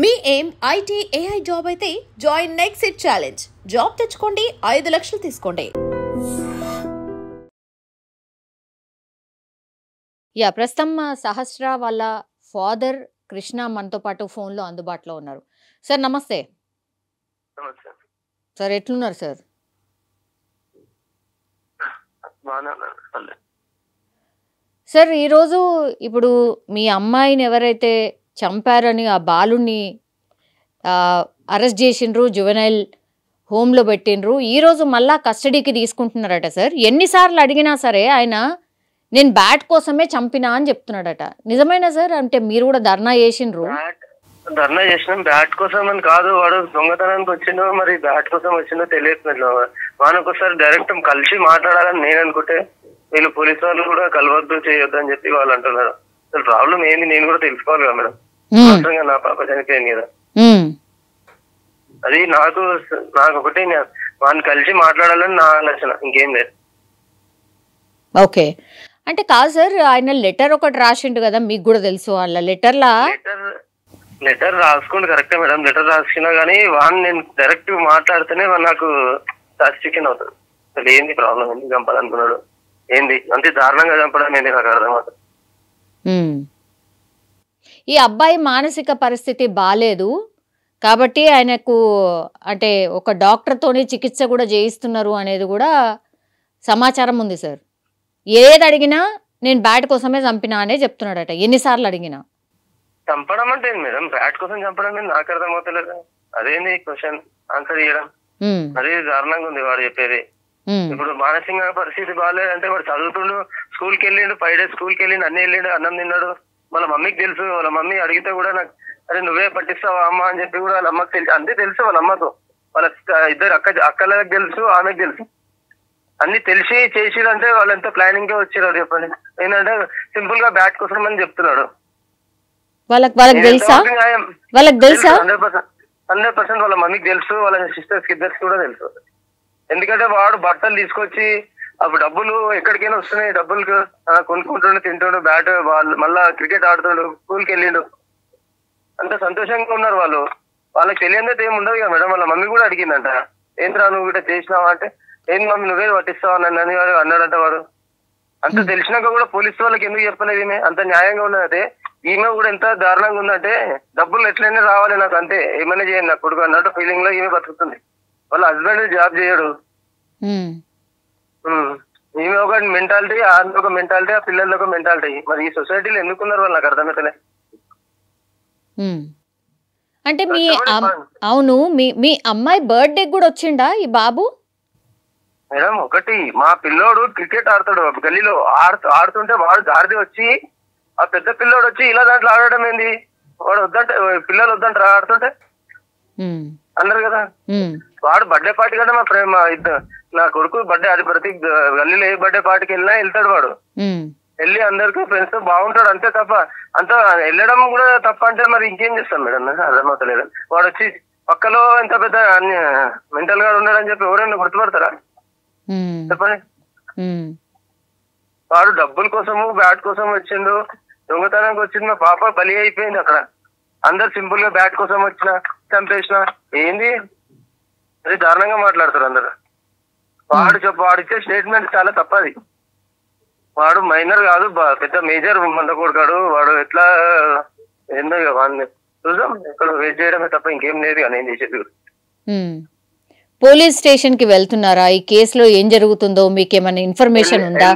మీ ఏం IT AI job అయితే join next it challenge. Job తెచ్చుకోండి, 5 లక్షలు తీసుకోండి. ప్రస్తుతం సహస్ర వాళ్ళ ఫాదర్ కృష్ణ మనతో పాటు ఫోన్లో అందుబాటులో ఉన్నారు. సార్ నమస్తే. సార్ ఎట్లున్నారు సార్? సార్ ఈరోజు ఇప్పుడు మీ అమ్మాయిని ఎవరైతే చంపారని ఆ బాలుని అరెస్ట్ చేసిండ్రు, జువెనైల్ హోమ్లో పెట్టిండ్రు, ఈరోజు మళ్ళా కస్టడీకి తీసుకుంటున్నారట సార్. ఎన్నిసార్లు అడిగినా సరే ఆయన నేను బ్యాట్ కోసమే చంపినా అని చెప్తున్నాడట. నిజమేనా సార్? అంటే మీరు కూడా ధర్నా చేసిండ్రు? ధర్నా చేసినాం, బ్యాట్ కోసం అని కాదు. వాడు దొంగతనానికి వచ్చిండో మరి బ్యాట్ కోసం వచ్చిందో తెలియట్లేదు. వానొకసారి డైరెక్ట్ కలిసి మాట్లాడాలని నేను అనుకుంటే వీళ్ళు పోలీసు వాళ్ళు కూడా కలవద్దు, చేయొద్దు అని చెప్పి వాళ్ళు అంటున్నారు. అసలు ప్రాబ్లం ఏంది నేను కూడా తెలుసుకోవాలి కదా మేడం. అవసరంగా నా పాప చనిపోయింది కదా, అది నాకు ఒకటి వాడిని కలిసి మాట్లాడాలని నా ఆలోచన, ఇంకేం లేదు. ఓకే, అంటే కాదు సార్, ఆయన లెటర్ ఒకటి రాసిండు కదా, మీకు కూడా తెలుసు. వాళ్ళ లెటర్ రాసుకోండి కరెక్టే మేడం. లెటర్ రాసుకున్నా కానీ వాడిని నేను డైరెక్ట్ మాట్లాడితేనే నాకు సాటిస్ఫాక్షన్ అవుతుంది. అసలు ఏంది ప్రాబ్లం, ఎందుకు చంపాలనుకున్నాడు, ఏంది అంతే దారుణంగా చంపడం ఏంది నాకు అర్థం అవుతుంది. ఈ అబ్బాయి మానసిక పరిస్థితి బాలేదు కాబట్టి ఆయనకు అంటే ఒక డాక్టర్తోనే చికిత్స కూడా చేయిస్తున్నారు అనేది కూడా సమాచారం ఉంది సార్. ఏది అడిగినా నేను బ్యాట్ కోసమే చంపినా అనే చెప్తున్నాడట. ఎన్నిసార్లు అడిగినా చంపడం అంటే మేడం, బ్యాట్ కోసం చంపడం నాకు అర్థం అవుతలేదు. అదేంది క్వశ్చన్ ఆన్సర్ చేయడం, అదే దారుణంగా ఉంది వాడు చెప్పేది. ఇప్పుడు మానసిక పరిస్థితి బాగాలేదంటే వాడు చదువుతుండు, స్కూల్కి వెళ్ళిండు, 5 days స్కూల్కి వెళ్ళిండు, అన్నీ వెళ్ళిండు, అన్నం తిన్నాడు. వాళ్ళ మమ్మీకి తెలుసు. వాళ్ళ మమ్మీ అడిగితే కూడా నాకు అరే నువ్వే పట్టిస్తావా అమ్మ అని చెప్పి కూడా వాళ్ళ అమ్మకి తెలుసు. అంతే తెలుసు వాళ్ళ అమ్మకు, వాళ్ళ ఇద్దరు అక్కలకు తెలుసు, ఆమెకు తెలుసు. అన్ని తెలిసి చేసిరంటే వాళ్ళు ఎంత ప్లానింగ్ గా వచ్చారు చెప్పండి. ఏంటంటే సింపుల్ గా బ్యాట్ కోసం అని చెప్తున్నాడు. వాళ్ళకి తెలుసా? 100% వాళ్ళ మమ్మీకి తెలుసు, వాళ్ళ సిస్టర్స్ కి ఇద్దరికి కూడా తెలుసు. ఎందుకంటే వాడు బట్టలు తీసుకొచ్చి అప్పుడు డబ్బులు ఎక్కడికైనా వస్తున్నాయి, డబ్బులు కొనుక్కుంటుండు, తింటుండు, బ్యాట్ మళ్ళా క్రికెట్ ఆడుతుండు, స్కూల్కి వెళ్ళిండు, అంత సంతోషంగా ఉన్నారు వాళ్ళు. వాళ్ళకి తెలియదే ఏమి ఉండదు కదా మేడం. వాళ్ళ మమ్మీ కూడా అడిగిందంట, ఏంట్రా నువ్వు ఇట్లా చేసినావా అంటే, ఏం మమ్మీ నువ్వే పట్టిస్తావా నన్ను అన్నాడంట వాడు. అంత తెలిసినాక కూడా పోలీసు వాళ్ళకి ఎందుకు చెప్పలేదు? ఈమె అంత న్యాయంగా ఉన్నదే, ఈమె కూడా ఎంత దారుణంగా ఉందంటే డబ్బులు ఎట్లయినా రావాలి నాకు, అంతే ఏమైనా చేయండి నాకు కొడుకు అన్నట్టు ఫీలింగ్ లో ఈమె బతుకుతుంది. వాళ్ళ హస్బెండ్ జాబ్ చేయడు, ఈమె ఒక మెంటాలిటీ, ఆమె ఒక మెంటాలిటీ, ఆ పిల్లలు ఒక మెంటాలిటీ. మరి ఈ సొసైటీలో ఎందుకున్నారు వాళ్ళు నాకు అర్థమైతలే. అంటే అవును, మీ అమ్మాయి బర్త్డే కూడా వచ్చిండా ఈ బాబు? మేడం ఒకటి, మా పిల్లోడు క్రికెట్ ఆడతాడు గల్లీలో, ఆడుతుంటే వాడు గాడిద వచ్చి ఆ పెద్ద పిల్లోడు వచ్చి ఇలా దాంట్లో ఆడడం ఏంది, వాడు వద్దంటే పిల్లలు వద్దంటారా ఆడుతుంటే అన్నారు కదా. వాడు బర్త్డే పార్టీ కంటే నా కొడుకు బర్త్డే, అది ప్రతి గల్లీలో ఏ బర్త్డే పార్టీకి వెళ్ళినా వెళ్తాడు వాడు. వెళ్ళి అందరికి ఫ్రెండ్స్ బాగుంటాడు, అంతే తప్ప అంత వెళ్ళడం కూడా తప్ప అంటే మరి ఇంకేం చేస్తాను మేడం, అర్థమవుతలేదు. వాడు వచ్చి పక్కలో ఎంత పెద్ద మెంటల్ గా ఉన్నాడని చెప్పి ఎవరైనా గుర్తుపడతారా చెప్పండి. వాడు డబ్బుల కోసము బ్యాట్ కోసం వచ్చిండు, దొంగతనానికి వచ్చింది, మా పాప బలి అయిపోయింది అక్కడ. అందరు సింపుల్ గా బ్యాట్ కోసం వచ్చిన చంపేసిన ఏంది, అది దారుణంగా మాట్లాడతారు అందరు. వాడు ఇచ్చే స్టేట్మెంట్ చాలా తప్పది. వాడు మైనర్ కాదు, పెద్ద మేజర్ మంద కొడుకాడు. వాడు ఎట్లా ఏందో వాడిని చూద్దాం, ఎక్కడ వెయిట్ చేయడమే తప్ప ఇంకేం లేదు కానీ ఏం చేసేది. పోలీస్ స్టేషన్ కి వెళ్తున్నారా? ఈ కేసులో ఏం జరుగుతుందో మీకు ఏమైనా ఇన్ఫర్మేషన్ ఉందా?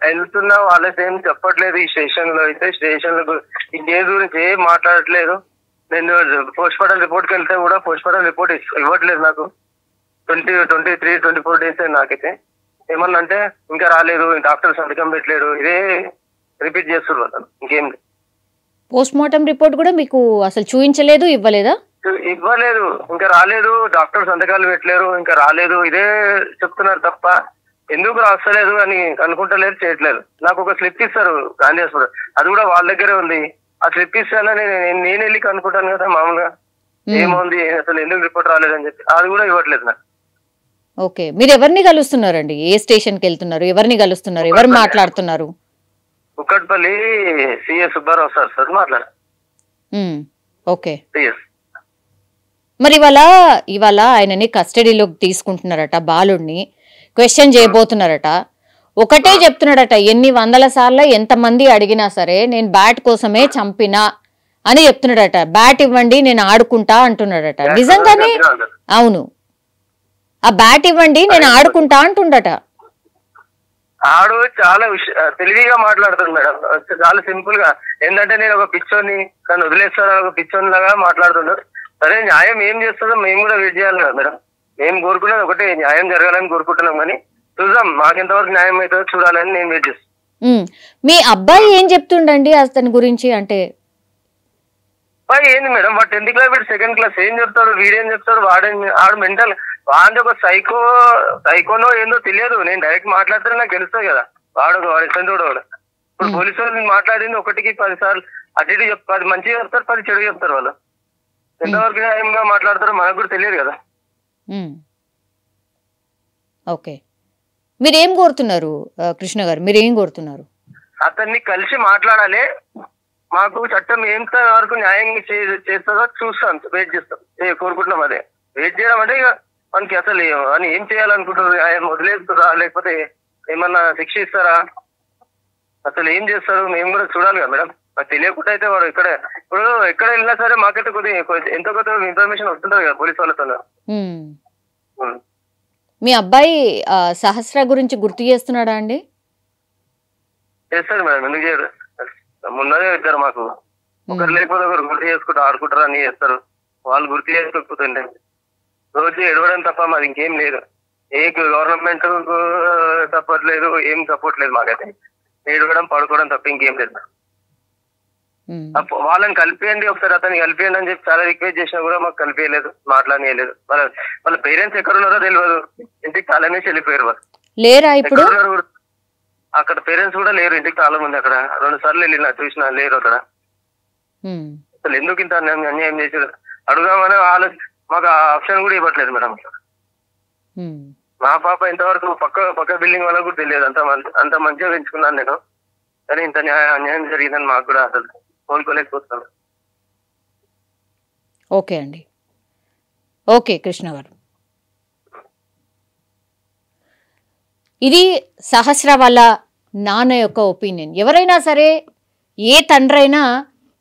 వెళ్తున్నా, వాళ్ళకి ఏం చెప్పట్లేదు. ఈ స్టేషన్ లో అయితే ఈ కేసు గురించి ఏం మాట్లాడట్లేదు. నేను పోస్ట్ మార్టం రిపోర్ట్కి వెళ్తే కూడా పోస్ట్ మార్టం రిపోర్ట్ ఇవ్వట్లేదు నాకు. 23-24 days నాకైతే. ఏమన్నా అంటే ఇంకా రాలేదు, డాక్టర్ సంతకం పెట్టలేడు, ఇదే రిపీట్ చేస్తున్నారు అతను, ఇంకేం లేదు. పోస్ట్ మార్టం రిపోర్ట్ కూడా మీకు అసలు చూపించలేదు, ఇవ్వలేదు, ఇంకా రాలేదు, డాక్టర్ సంతకాలు పెట్టలేరు, ఇంకా రాలేదు, ఇదే చెప్తున్నారు తప్ప ఎందుకు రాస్తలేదు అని అనుకుంటలేదు, చేయట్లేదు. నాకు ఒక స్లిప్ ఇస్తారు గాంధీ హాస్పిటల్, అది కూడా వాళ్ళ దగ్గరే ఉంది. ఆ స్లిప్ ఇస్తానని నేను వెళ్ళి కనుక్కుంటాను కదా మామూలుగా, ఏముంది అసలు ఎందుకు రిపోర్ట్ రాలేదని చెప్పి, అది కూడా ఇవ్వట్లేదు నాకు. ఓకే, మీరు ఎవరిని కలుస్తున్నారండి? ఏ స్టేషన్ కి వెళ్తున్నారు? ఎవరిని కలుస్తున్నారు? ఎవరు మాట్లాడుతున్నారు? కుక్కట్పల్లి సిఎస్ సుబ్బారావు సార్ మాట్లాడారు. ఓకే, మరి ఇవాళ ఆయనని కస్టడీలోకి తీసుకుంటున్నారట, బాలుడిని క్వశ్చన్ చేయబోతున్నారట. ఒకటే చెప్తున్నాడట, ఎన్ని వందల సార్లు ఎంతమంది అడిగినా సరే నేను బ్యాట్ కోసమే చంపినా అని చెప్తున్నాడట. బ్యాట్ ఇవ్వండి నేను ఆడుకుంటా అంటున్నాడట. నిజంగానే అవును, ఆ బ్యాట్ ఇవ్వండి నేను ఆడుకుంటా అంటుండట. ఆడు చాలా తెలివిగా మాట్లాడుతుంది మేడం, చాలా సింపుల్ గా. ఏంటంటే నేను ఒక పిచ్చోని తను వదిలేస్తాను, ఒక పిచ్చోని లాగా మాట్లాడుతున్నాడు. సరే న్యాయం ఏం చేస్తుందో మేము కూడా వెయిట్ చేయాలి కదా మేడం. మేము కోరుకునేది ఒకటే, న్యాయం జరగాలని కోరుకుంటున్నాం, కానీ చూద్దాం మాకెంతవరకు న్యాయం అవుతుందో చూడాలని నేను వెయిట్ చేస్తాను. మీ అబ్బాయి ఏం చెప్తుండండి అతని గురించి? అంటే ఏంది మేడం, వాడు 10th క్లాస్ వీడు 2nd క్లాస్, ఏం చెప్తాడు, వీడేం చెప్తాడు, ఆడు మెంటల్, వాడి ఒక సైకోనో ఏందో తెలియదు. నేను డైరెక్ట్ మాట్లాడితే నాకు తెలుస్తుంది కదా వాడు ఇష్టంతోడు. ఇప్పుడు పోలీసు వాళ్ళు మాట్లాడింది 1కి 10 సార్లు అటు ఇటు 10 మంచిగా చెప్తారు, 10 చెడు చెప్తారు. వాళ్ళు ఎంతవరకు న్యాయంగా మాట్లాడతారో మనకు కూడా తెలియదు కదా. ఓకే, మీరేం కోరుతున్నారు కృష్ణ గారు? మీరేం కోరుతున్నారు? అతన్ని కలిసి మాట్లాడాలి. మాకు చట్టం ఎంత వరకు న్యాయంగా చేస్తుందో చూస్తాం, వెయిట్ చేస్తాం, కోరుకుంటున్నాం. అదే వెయిట్ చేయడం అంటే ఇక మనకి అసలు అని ఏం చేయాలనుకుంటారు, ఆయన వదిలేస్తారా లేకపోతే ఏమన్నా శిక్ష ఇస్తారా, అసలు ఏం చేస్తారు మేము కూడా చూడాలి కదా మేడం. నాకు తెలియకుండా అయితే వాడు ఇప్పుడు ఎక్కడ వెళ్ళినా సరే మాకైతే కొద్దిగా ఎంతో కొద్దిగా ఇన్ఫర్మేషన్ వస్తుంటది కదా పోలీసు వాళ్ళతో. మీ అబ్బాయి సహస్ర గురించి గుర్తు చేస్తున్నాడా అండి? చేస్తాడు మేడం, ఎందుకు చేయరు? ముందే ఇద్దరు మాకు, ఒకరు లేకపోతే ఒకరు గుర్తు చేసుకుంటూ ఆడుకుంటారు అని చేస్తారు. వాళ్ళు గుర్తు చేసుకోకపోతుంటే రోజు ఎడవడం తప్ప మాది ఇంకేం లేదు. ఏ గవర్నమెంట్ సపోర్ట్ లేదు, ఏం సపోర్ట్ లేదు మాకైతే. ఏడవడం పడుకోవడం తప్ప ఇంకేం లేదు. వాళ్ళని కలిపేయండి ఒకసారి, అతన్ని కలిపేయండి అని చెప్పి చాలా రిక్వెస్ట్ చేసినా కూడా మాకు కలిపేయలేదు, మాట్లాడలేదు. వాళ్ళ పేరెంట్స్ ఎక్కడ ఉన్నారో తెలియదు, ఇంటికి చాలా నుంచి వెళ్ళిపోయారు. వాళ్ళు లేరా ఇప్పుడు? అక్కడ పేరెంట్స్ కూడా లేరు, ఇంటికి చాలా మంది. అక్కడ 2 సార్లు వెళ్ళినా చూసినా లేరు అక్కడ. అసలు ఎందుకు ఇంత అన్యాయం చేసారు అడుగుదామని మాకు ఆ ఆప్షన్ కూడా ఇవ్వట్లేదు మేడం. మా పాప ఇంతవరకు పక్క బిల్డింగ్ వాళ్ళకు కూడా తెలియదు, అంత మంచిగా పెంచుకున్నాను నేను. కానీ ఇంత అన్యాయం జరిగిందని మాకు కూడా అసలు కోలుకోలేకపోతున్నాను. ఓకే అండి, ఓకే కృష్ణ గారు. ఇది సహస్ర వాళ్ళ నాన్న యొక్క ఒపీనియన్. ఎవరైనా సరే, ఏ తండ్రైనా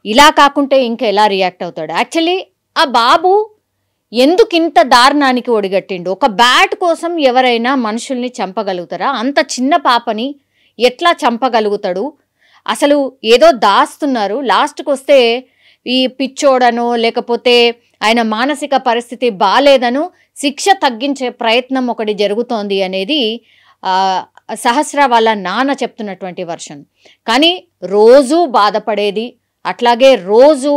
ఇలా కాకుంటే ఇంకా ఎలా రియాక్ట్ అవుతాడు? యాక్చువల్లీ ఆ బాబు ఎందుకు ఇంత దారుణానికి ఒడిగట్టిండు? ఒక బ్యాట్ కోసం ఎవరైనా మనుషుల్ని చంపగలుగుతారా? అంత చిన్న పాపని ఎట్లా చంపగలుగుతాడు? అసలు ఏదో దాస్తున్నారు. లాస్ట్కి వస్తే ఈ పిచ్చోడనో లేకపోతే ఆయన మానసిక పరిస్థితి బాలేదనో శిక్ష తగ్గించే ప్రయత్నం ఒకటి జరుగుతోంది అనేది సహస్ర వాళ్ళ నాన్న చెప్తున్నటువంటి వర్షన్. కానీ రోజు బాధపడేది, అట్లాగే రోజు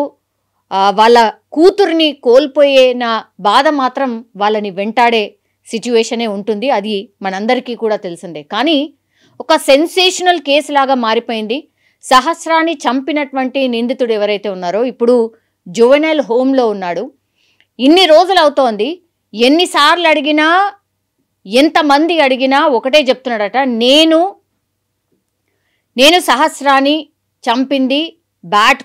వాళ్ళ కూతుర్ని కోల్పోయిన బాధ మాత్రం వాళ్ళని వెంటాడే సిచ్యువేషనే ఉంటుంది. అది మనందరికీ కూడా తెలిసిందే. కానీ ఒక సెన్సేషనల్ కేసు లాగా మారిపోయింది. సహస్రాన్ని చంపినటువంటి నిందితుడు ఎవరైతే ఉన్నారో ఇప్పుడు జువెనైల్ హోమ్లో ఉన్నాడు. ఇన్ని రోజులు అవుతోంది. ఎన్నిసార్లు అడిగినా, ఎంతమంది అడిగినా ఒకటే చెప్తున్నాడట, నేను సహస్రాన్ని చంపింది బ్యాట్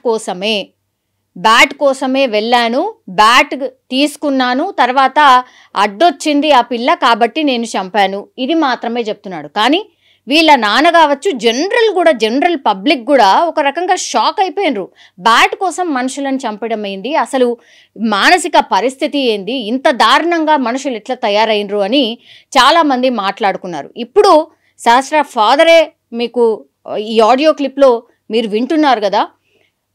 కోసమే వెళ్ళాను, బ్యాట్ తీసుకున్నాను, తర్వాత అడ్డొచ్చింది ఆ పిల్ల కాబట్టి నేను చంపాను, ఇది మాత్రమే చెప్తున్నాడు. కానీ వీళ్ళ నాన్న కావచ్చు, జనరల్ పబ్లిక్ కూడా ఒక రకంగా షాక్ అయిపోయినరు. బ్యాట్ కోసం మనుషులను చంపడం ఏంది, అసలు మానసిక పరిస్థితి ఏంది, ఇంత దారుణంగా మనుషులు ఎట్లా తయారైనరు అని చాలామంది మాట్లాడుకున్నారు. ఇప్పుడు సహస్ర ఫాదరే మీకు ఈ ఆడియో క్లిప్లో మీరు వింటున్నారు కదా,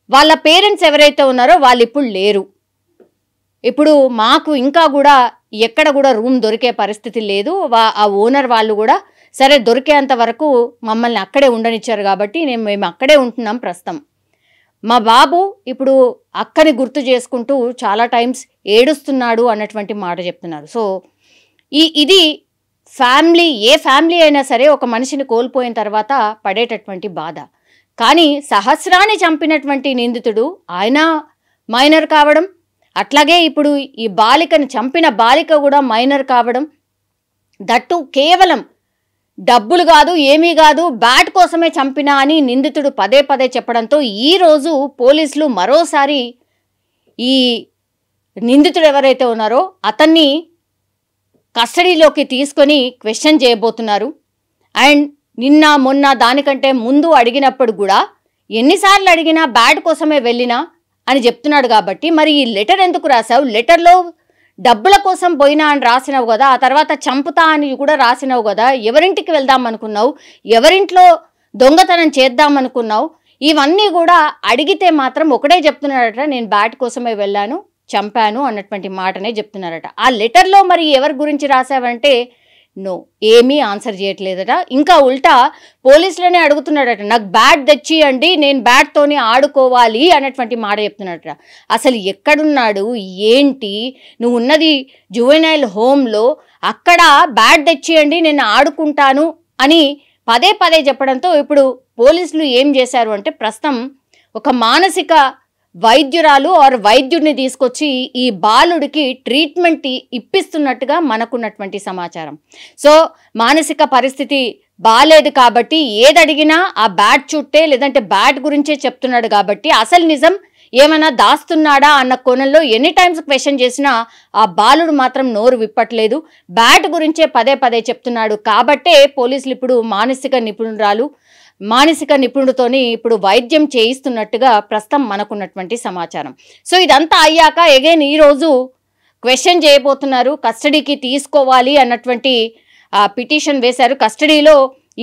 వాళ్ళ పేరెంట్స్ ఎవరైతే ఉన్నారో వాళ్ళు ఇప్పుడు లేరు. ఇప్పుడు మాకు ఇంకా కూడా ఎక్కడ కూడా రూమ్ దొరికే పరిస్థితి లేదు. ఆ ఓనర్ వాళ్ళు కూడా సరే దొరికేంత వరకు మమ్మల్ని అక్కడే ఉండనిచ్చారు కాబట్టి మేము అక్కడే ఉంటున్నాం ప్రస్తుతం. మా బాబు ఇప్పుడు అక్కని గుర్తు చేసుకుంటూ చాలా టైమ్స్ ఏడుస్తున్నాడు అన్నటువంటి మాట చెప్తున్నారు. సో ఇది ఫ్యామిలీ, ఏ ఫ్యామిలీ అయినా సరే ఒక మనిషిని కోల్పోయిన తర్వాత పడేటటువంటి బాధ. కానీ సహస్రాన్ని చంపినటువంటి నిందితుడు ఆయన మైనర్ కావడం, అట్లాగే ఇప్పుడు ఈ బాలికని చంపిన బాలిక కూడా మైనర్ కావడం, దట్టు కేవలం డబ్బులు కాదు ఏమీ కాదు బ్యాట్ కోసమే చంపినా అని నిందితుడు పదే చెప్పడంతో ఈరోజు పోలీసులు మరోసారి ఈ నిందితుడు ఎవరైతే ఉన్నారో అతన్ని కస్టడీలోకి తీసుకొని క్వశ్చన్ చేయబోతున్నారు. అండ్ నిన్న మొన్న దానికంటే ముందు అడిగినప్పుడు కూడా ఎన్నిసార్లు అడిగినా బ్యాడ్ కోసమే వెళ్ళినా అని చెప్తున్నాడు. కాబట్టి మరి ఈ లెటర్ ఎందుకు రాసావు, లెటర్లో డబ్బుల కోసం పోయినా అని రాసినావు కదా, ఆ తర్వాత చంపుతా అని కూడా రాసినావు కదా, ఎవరింటికి వెళ్దాం అనుకున్నావు, ఎవరింట్లో దొంగతనం చేద్దాం అనుకున్నావు, ఇవన్నీ కూడా అడిగితే మాత్రం ఒకటే చెప్తున్నాడట, నేను బ్యాట్ కోసమే వెళ్ళాను, చంపాను అన్నటువంటి మాటనే చెప్తున్నారట. ఆ లెటర్లో మరి ఎవరి గురించి రాసావంటే నో, ఏమీ ఆన్సర్ చేయట్లేదట. ఇంకా ఉల్టా పోలీసులనే అడుగుతున్నాడట, నాకు బ్యాట్ తెచ్చియండి, నేను బ్యాట్తోనే ఆడుకోవాలి అన్నటువంటి మాట చెప్తున్నాడట. అసలు ఎక్కడున్నాడు, ఏంటి, నువ్వు ఉన్నది జువెనైల్ హోమ్లో, అక్కడ బ్యాట్ తెచ్చియండి నేను ఆడుకుంటాను అని పదే పదే చెప్పడంతో ఇప్పుడు పోలీసులు ఏం చేశారు అంటే ప్రస్తుతం ఒక మానసిక వైద్యురాలు ఆర్ వైద్యుడిని తీసుకొచ్చి ఈ బాలుడికి ట్రీట్మెంట్ ఇప్పిస్తున్నట్టుగా మనకున్నటువంటి సమాచారం. సో మానసిక పరిస్థితి బాలేదు కాబట్టి ఏదడిగినా ఆ బ్యాట్ చుట్టే లేదంటే బ్యాట్ గురించే చెప్తున్నాడు కాబట్టి అసలు నిజం ఏమైనా దాస్తున్నాడా అన్న కోణంలో ఎన్ని టైమ్స్ క్వశ్చన్ చేసినా ఆ బాలుడు మాత్రం నోరు విప్పట్లేదు, బ్యాట్ గురించే పదే పదే చెప్తున్నాడు. కాబట్టే పోలీసులు ఇప్పుడు మానసిక నిపుణుడితోని ఇప్పుడు వైద్యం చేయిస్తున్నట్టుగా ప్రస్తుతం మనకున్నటువంటి సమాచారం. సో ఇదంతా అయ్యాక అగైన్ ఈరోజు క్వశ్చన్ చేయబోతున్నారు, కస్టడీకి తీసుకోవాలి అన్నటువంటి పిటిషన్ వేశారు. కస్టడీలో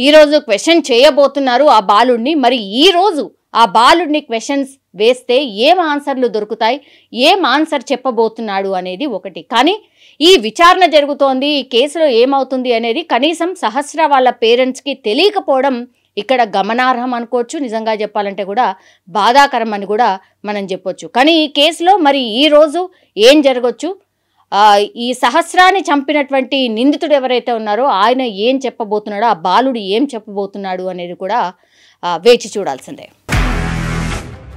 ఈరోజు క్వశ్చన్ చేయబోతున్నారు ఆ బాలుడిని. మరి ఈరోజు ఆ బాలుడిని క్వశ్చన్స్ వేస్తే ఏం ఆన్సర్లు దొరుకుతాయి, ఏం ఆన్సర్ చెప్పబోతున్నాడు అనేది ఒకటి. కానీ ఈ విచారణ జరుగుతోంది, ఈ కేసులో ఏమవుతుంది అనేది కనీసం సహస్ర వాళ్ళ పేరెంట్స్కి తెలియకపోవడం ఇక్కడ గమనార్హం అనుకోవచ్చు. నిజంగా చెప్పాలంటే కూడా బాధాకరం అని కూడా మనం చెప్పొచ్చు. కానీ ఈ కేసులో మరి ఈరోజు ఏం జరగచ్చు, ఈ సహస్రాన్ని చంపినటువంటి నిందితుడు ఎవరైతే ఉన్నారో ఆయన ఏం చెప్పబోతున్నాడో, ఆ బాలుడు ఏం చెప్పబోతున్నాడు అనేది కూడా వేచి చూడాల్సిందే.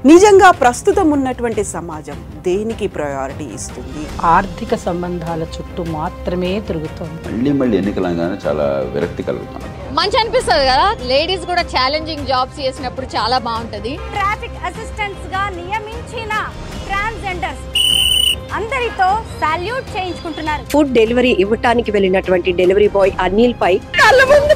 నిజంగా ప్రస్తుతం ఉన్నటువంటి సమాజం దేనికి ప్రయారిటీ ఇస్తుంది? ఆర్థిక సంబంధాల చుట్టూ మాత్రమే తిరుగుతుంది. మళ్ళీ ఎన్నికలంగానే చాలా విరక్తి కలుగుతుంది. మంచి అనిపిస్తుంది కదా, లేడీస్ కూడా ఛాలెంజింగ్ జాబ్స్ చేసినప్పుడు చాలా బాగుంటది. ట్రాఫిక్ అసిస్టెంట్స్ గా నియమించిన ట్రాన్స్జెండర్స్ అందరితో సాల్యూట్ చేయించుకుంటున్నారు. ఫుడ్ డెలివరీ ఇవ్వటానికి వెళ్ళినటువంటి డెలివరీ బాయ్ అనిల్ పై కళ్ళ ముందు